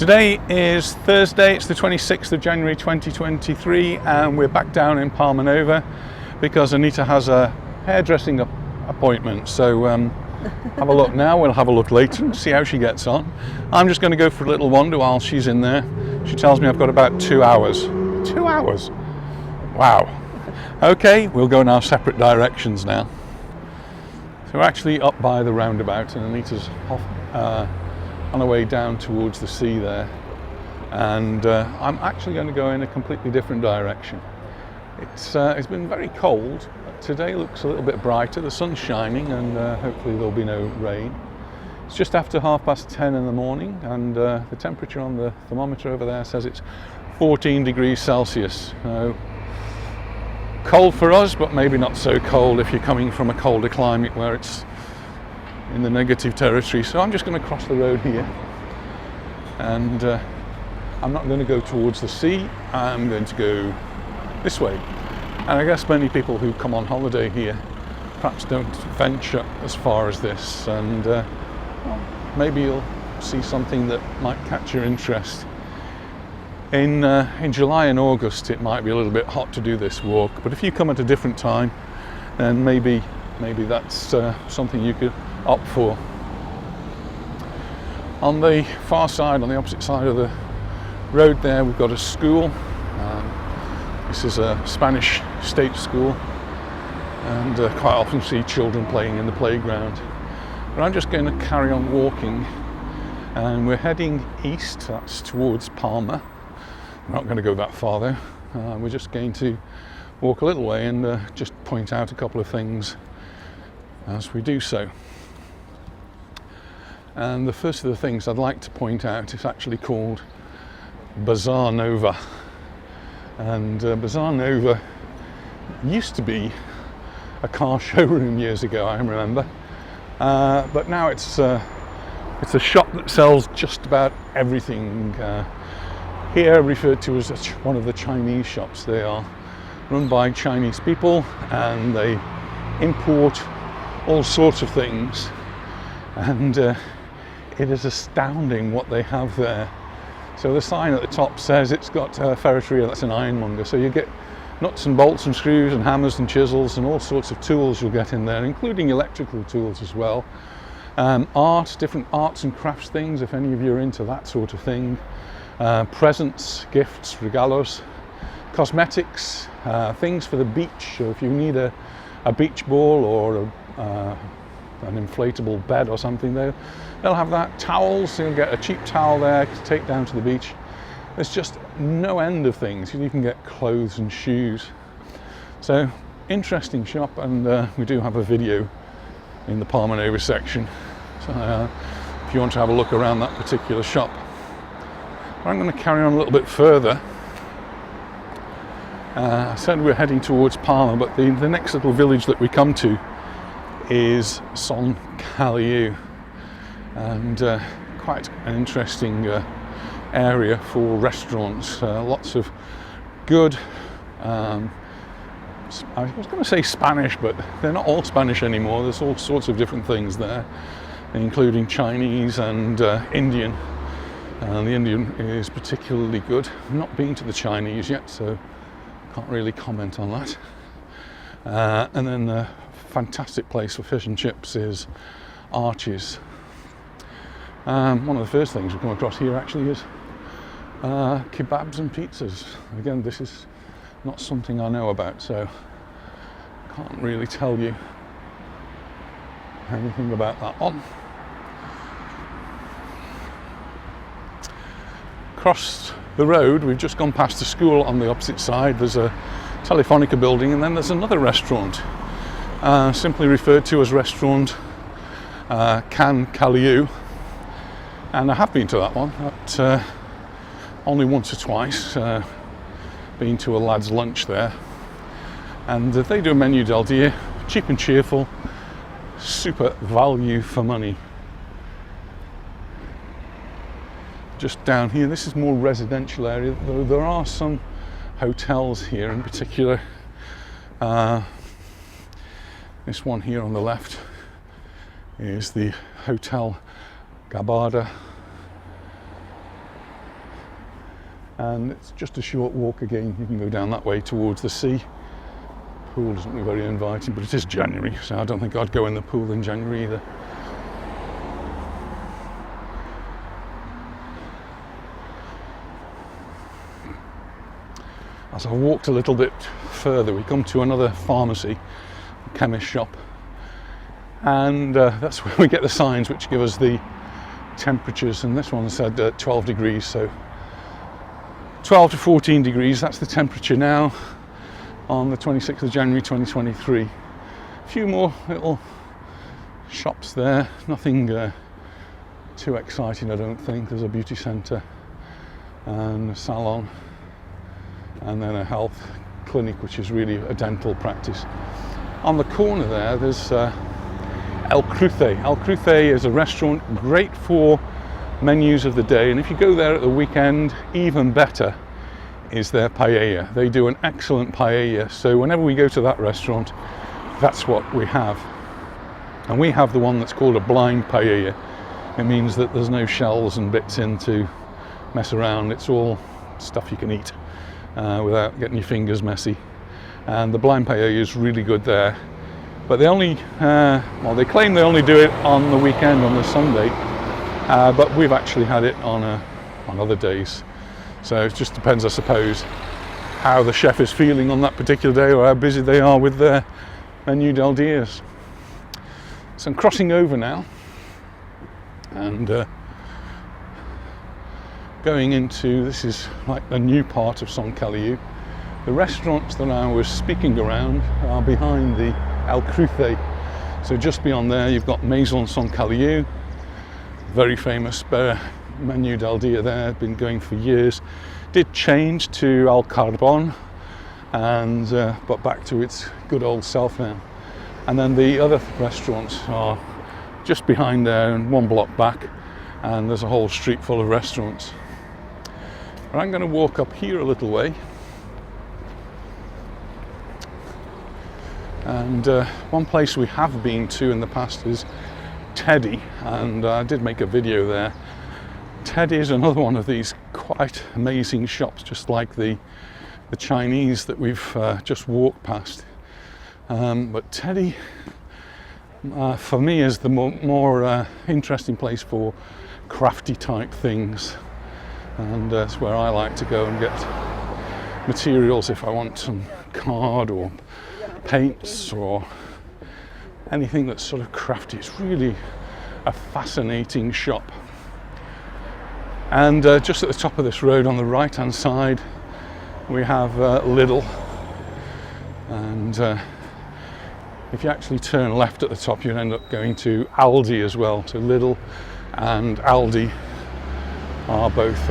Today is Thursday, it's the 26th of January 2023, and we're back down in Palmanova because Anita has a hairdressing appointment. So have a look now, we'll have a look later and see how she gets on. I'm just going to go for a little wander while she's in there. She tells me I've got about 2 hours. 2 hours? Wow. Okay, we'll go in our separate directions now. So we're actually up by the roundabout and Anita's off, on her way down towards the sea there, and I'm actually going to go in a completely different direction. It's been very cold. Today looks a little bit brighter, the sun's shining, and hopefully there'll be no rain. It's just after 10:30 in the morning, and the temperature on the thermometer over there says it's 14 degrees Celsius. Cold for us, but maybe not so cold if you're coming from a colder climate where it's in the negative territory. So I'm just going to cross the road here, and I'm not going to go towards the sea, I'm going to go this way. And I guess many people who come on holiday here perhaps don't venture as far as this, and well, maybe you'll see something that might catch your interest. In July and August it might be a little bit hot to do this walk, but if you come at a different time, then maybe that's something you could opt for. On the far side, on the opposite side of the road there, we've got a school. This is a Spanish state school, and quite often see children playing in the playground. But I'm just going to carry on walking, and we're heading east, that's towards Palma. We're not going to go that far though. We're just going to walk a little way and just point out a couple of things as we do so. And the first of the things I'd like to point out is actually called Bazaar Nova. And Bazaar Nova used to be a car showroom years ago, I remember. But now it's a shop that sells just about everything. Here referred to as one of the Chinese shops. They are run by Chinese people, and they import all sorts of things. And it is astounding what they have there. So the sign at the top says it's got a ferreteria, that's an ironmonger. So you get nuts and bolts and screws and hammers and chisels and all sorts of tools you'll get in there, including electrical tools as well. Art, different arts and crafts things, if any of you are into that sort of thing. Presents, gifts, regalos, cosmetics, things for the beach. So if you need a beach ball or an inflatable bed or something, they'll have that. Towels, you'll get a cheap towel there to take down to the beach. There's just no end of things. You even get clothes and shoes. So interesting shop, and we do have a video in the Palmanova section, so if you want to have a look around that particular shop. I'm going to carry on a little bit further. I said we're heading towards Palma, but the next little village that we come to is Son Caliu, and quite an interesting area for restaurants. Lots of good, I was going to say Spanish, but they're not all Spanish anymore. There's all sorts of different things there, including Chinese and Indian. And the Indian is particularly good. I've not been to the Chinese yet, so can't really comment on that. And then the fantastic place for fish and chips is Archie's. One of the first things we come across here actually is kebabs and pizzas. Again, this is not something I know about, so can't really tell you anything about that one. Across the road, we've just gone past the school on the opposite side. There's a Telefonica building, and then there's another restaurant, simply referred to as restaurant Son Caliu, and I have been to that one, but only once or twice. Been to a lad's lunch there, and they do a menu del dia, cheap and cheerful, super value for money. Just down here, this is more residential area, though there are some hotels here in particular. This one here on the left is the Hotel Gabada. and it's just a short walk again. You can go down that way towards the sea. Pool doesn't look very inviting, but it is January, so I don't think I'd go in the pool in January either. As I walked a little bit further, we come to another pharmacy, chemist shop, and that's where we get the signs which give us the temperatures, and this one said 12 degrees, so 12 to 14 degrees, that's the temperature now on the 26th of January 2023. A few more little shops there, nothing too exciting I don't think. There's a beauty centre and a salon, and then a health clinic, which is really a dental practice. On the corner there, there's El Cruce. El Cruce is a restaurant great for menus of the day, and if you go there at the weekend, even better is their paella. They do an excellent paella, so whenever we go to that restaurant, that's what we have. And we have the one that's called a blind paella. It means that there's no shells and bits in to mess around. It's all stuff you can eat without getting your fingers messy. And the blind paella is really good there. But they only, well, they claim they only do it on the weekend, on the Sunday, but we've actually had it on other days. So it just depends, I suppose, how the chef is feeling on that particular day or how busy they are with their menu del dias. So I'm crossing over now and going into, this is like the new part of Son Caliu. The restaurants that I was speaking around are behind the El Cruce. So just beyond there you've got Maison Son Caliu, very famous menu del dia there, been going for years. Did change to Al Carbon, and but back to its good old self now. And then the other restaurants are just behind there and one block back, and there's a whole street full of restaurants. But I'm going to walk up here a little way, and one place we have been to in the past is Teddy, and I did make a video there. Teddy is another one of these quite amazing shops, just like the Chinese that we've just walked past. But Teddy, for me, is the more interesting place for crafty type things, and that's where I like to go and get materials if I want some card or paints or anything that's sort of crafty. It's really a fascinating shop. And just at the top of this road on the right hand side we have Lidl, and if you actually turn left at the top you end up going to Aldi as well. So Lidl and Aldi are both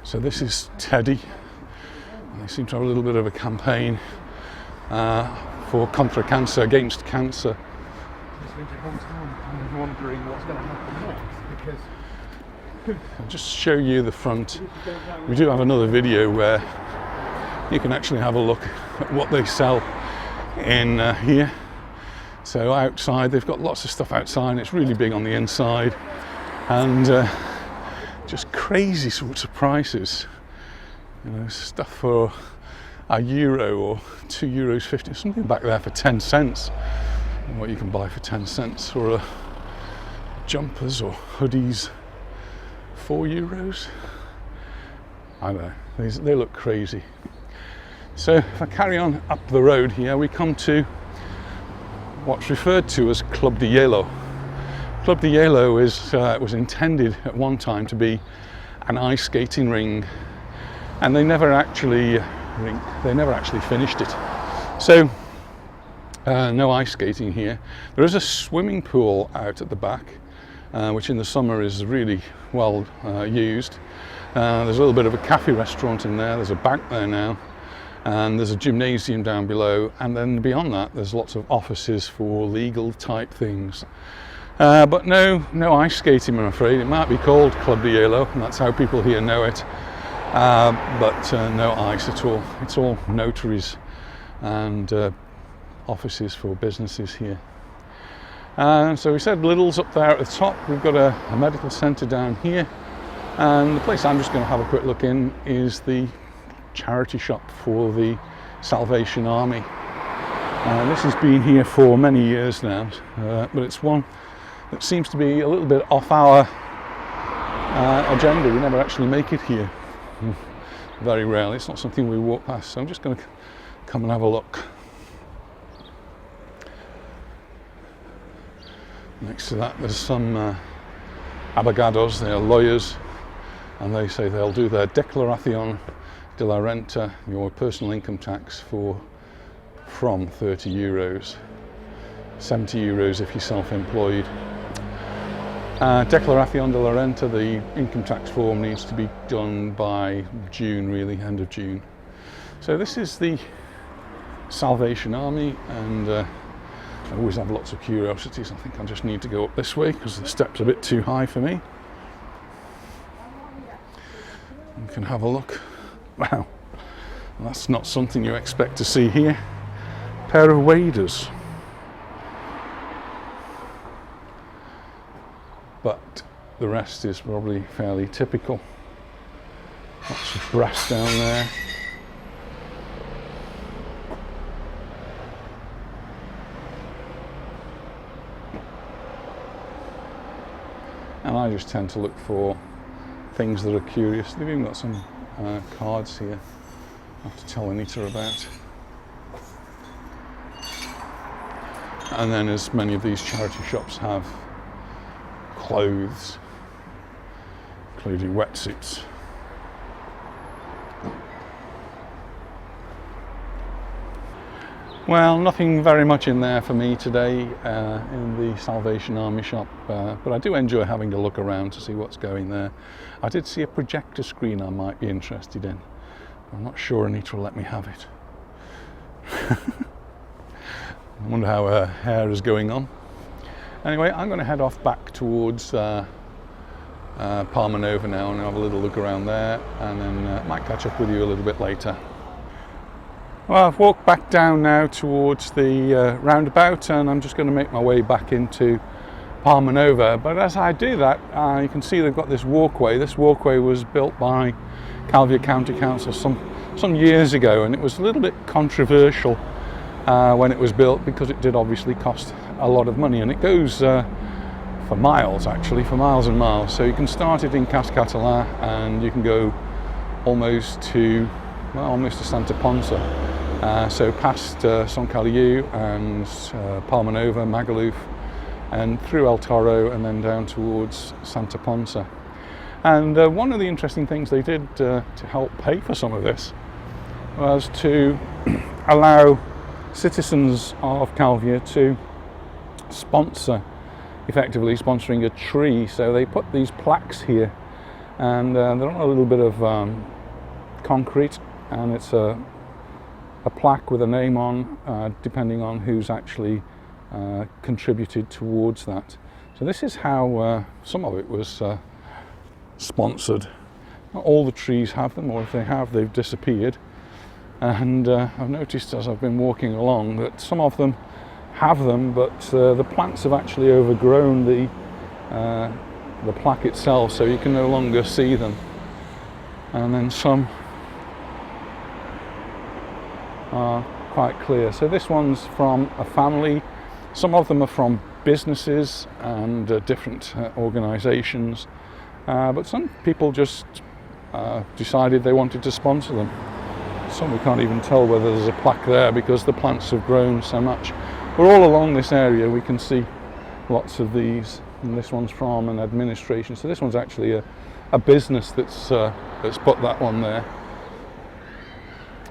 so this is Teddy. They seem to have a little bit of a campaign for contra cancer, against cancer. I'm wondering what's going to happen next, because I'll just show you the front. We do have another video where you can actually have a look at what they sell in here. So outside, they've got lots of stuff outside. It's really big on the inside, and just crazy sorts of prices. You know, stuff for €1 or €2.50, something back there for 10 cents. And what you can buy for 10 cents, or jumpers or hoodies, €4. I don't know, they look crazy. So if I carry on up the road here, we come to what's referred to as Club de Hielo. Club de Hielo was intended at one time to be an ice skating ring, and they never actually finished it. So no ice skating here. There is a swimming pool out at the back, which in the summer is really well used. There's a little bit of a cafe restaurant in there. There's a bank there now, and there's a gymnasium down below, and then beyond that there's lots of offices for legal type things. But no ice skating, I'm afraid. It might be called Club de Hielo, and that's how people here know it, but no ice at all. It's all notaries and offices for businesses here. So we said Lidl's up there at the top. We've got a medical centre down here, and the place I'm just going to have a quick look in is the charity shop for the Salvation Army. This has been here for many years now, but it's one that seems to be a little bit off our agenda. We never actually make it here, very rarely. It's not something we walk past, so I'm just going to come and have a look. Next to that there's some abogados. They're lawyers, and they say they'll do their declaración de la renta, your personal income tax, from 30 euros, 70 euros if you're self-employed. Declaración de la renta, the income tax form, needs to be done by June, really, end of June. So this is the Salvation Army, and I always have lots of curiosities. I think I just need to go up this way because the step's a bit too high for me. You can have a look. Wow, that's not something you expect to see here. Pair of waders. But the rest is probably fairly typical. Lots of brass down there. And I just tend to look for things that are curious. They've even got some cards here I have to tell Anita about. And then, as many of these charity shops have, clothes, including wetsuits. Well, nothing very much in there for me today in the Salvation Army shop, but I do enjoy having a look around to see what's going there. I did see a projector screen I might be interested in. I'm not sure Anita will let me have it. I wonder how her hair is going on. Anyway, I'm going to head off back towards Palmanova now and have a little look around there, and then might catch up with you a little bit later. Well, I've walked back down now towards the roundabout, and I'm just going to make my way back into Palmanova. But as I do that, you can see they've got this walkway. This walkway was built by Calvi County Council some years ago, and it was a little bit controversial when it was built because it did obviously cost a lot of money, and it goes for miles, actually, for miles and miles. So you can start it in Cas Català and you can go almost to Santa Ponsa. So past Son Caliu and Palmanova, Magaluf, and through El Toro, and then down towards Santa Ponsa. And one of the interesting things they did to help pay for some of this was to allow citizens of Calvi to sponsor, effectively sponsoring a tree. So they put these plaques here, and they're on a little bit of concrete, and it's a plaque with a name on, depending on who's actually contributed towards that. So this is how some of it was sponsored. Not all the trees have them, or if they have, they've disappeared. And I've noticed as I've been walking along that some of them have them, but the plants have actually overgrown the plaque itself, so you can no longer see them. And then some are quite clear. So this one's from a family. Some of them are from businesses and different organisations, but some people just decided they wanted to sponsor them. Some we can't even tell whether there's a plaque there because the plants have grown so much. But all along this area we can see lots of these, and this one's from an administration. So this one's actually a business that's put that one there.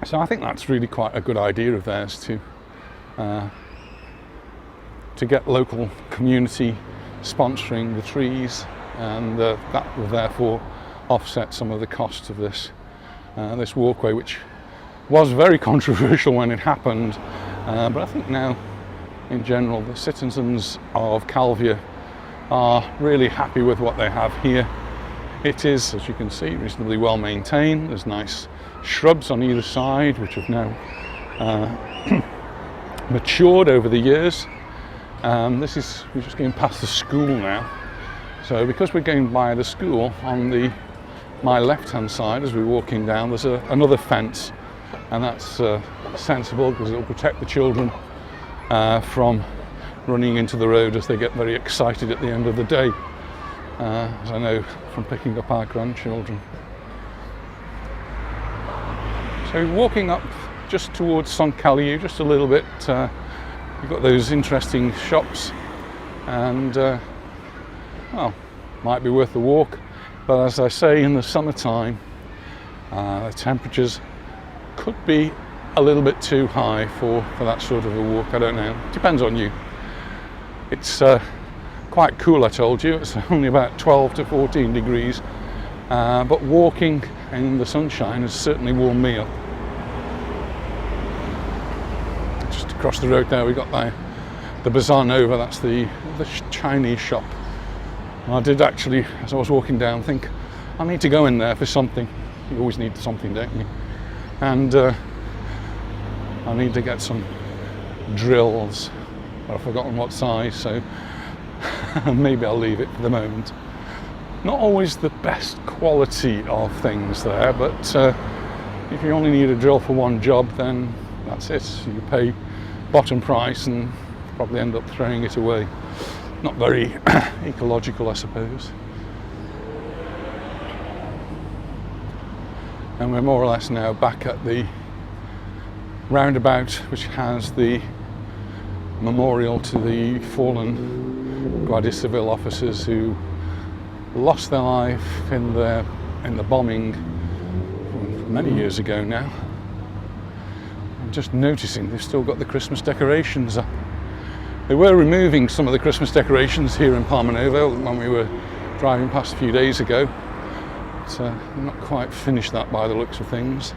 So I think that's really quite a good idea of theirs to get local community sponsoring the trees, and that will therefore offset some of the costs of this walkway, which was very controversial when it happened, but I think now in general the citizens of Calvi are really happy with what they have here. It is, as you can see, reasonably well maintained. There's nice shrubs on either side which have now matured over the years, We're just going past the school now. So because we're going by the school, on my left-hand side as we're walking down, there's another fence, and that's sensible because it'll protect the children from running into the road as they get very excited at the end of the day, as I know from picking up our grandchildren. So walking up just towards Son Caliu, just a little bit, you've got those interesting shops, and well, might be worth a walk, but as I say, in the summertime the temperatures could be a little bit too high for that sort of a walk. I don't know, depends on you. It's quite cool, I told you, it's only about 12 to 14 degrees, but walking in the sunshine has certainly warmed me up. Just across the road there we've got the Bazaar Nova, that's the Chinese shop. And I did actually, as I was walking down, think I need to go in there for something. You always need something, don't you? And I need to get some drills, but I've forgotten what size, so maybe I'll leave it for the moment. Not always the best quality of things there, but if you only need a drill for one job, then that's it. You pay bottom price and probably end up throwing it away. Not very ecological, I suppose. And we're more or less now back at the roundabout, which has the memorial to the fallen Guardia Civil officers who lost their life in the bombing many years ago now. I'm just noticing they've still got the Christmas decorations up. They were removing some of the Christmas decorations here in Palmanova when we were driving past a few days ago. But I'm not quite finished that by the looks of things.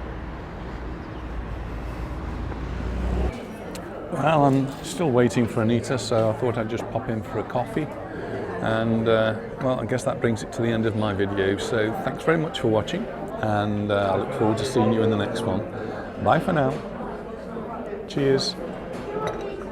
Well, I'm still waiting for Anita, so I thought I'd just pop in for a coffee. And well, I guess that brings it to the end of my video. So thanks very much for watching, and I look forward to seeing you in the next one. Bye for now. Cheers.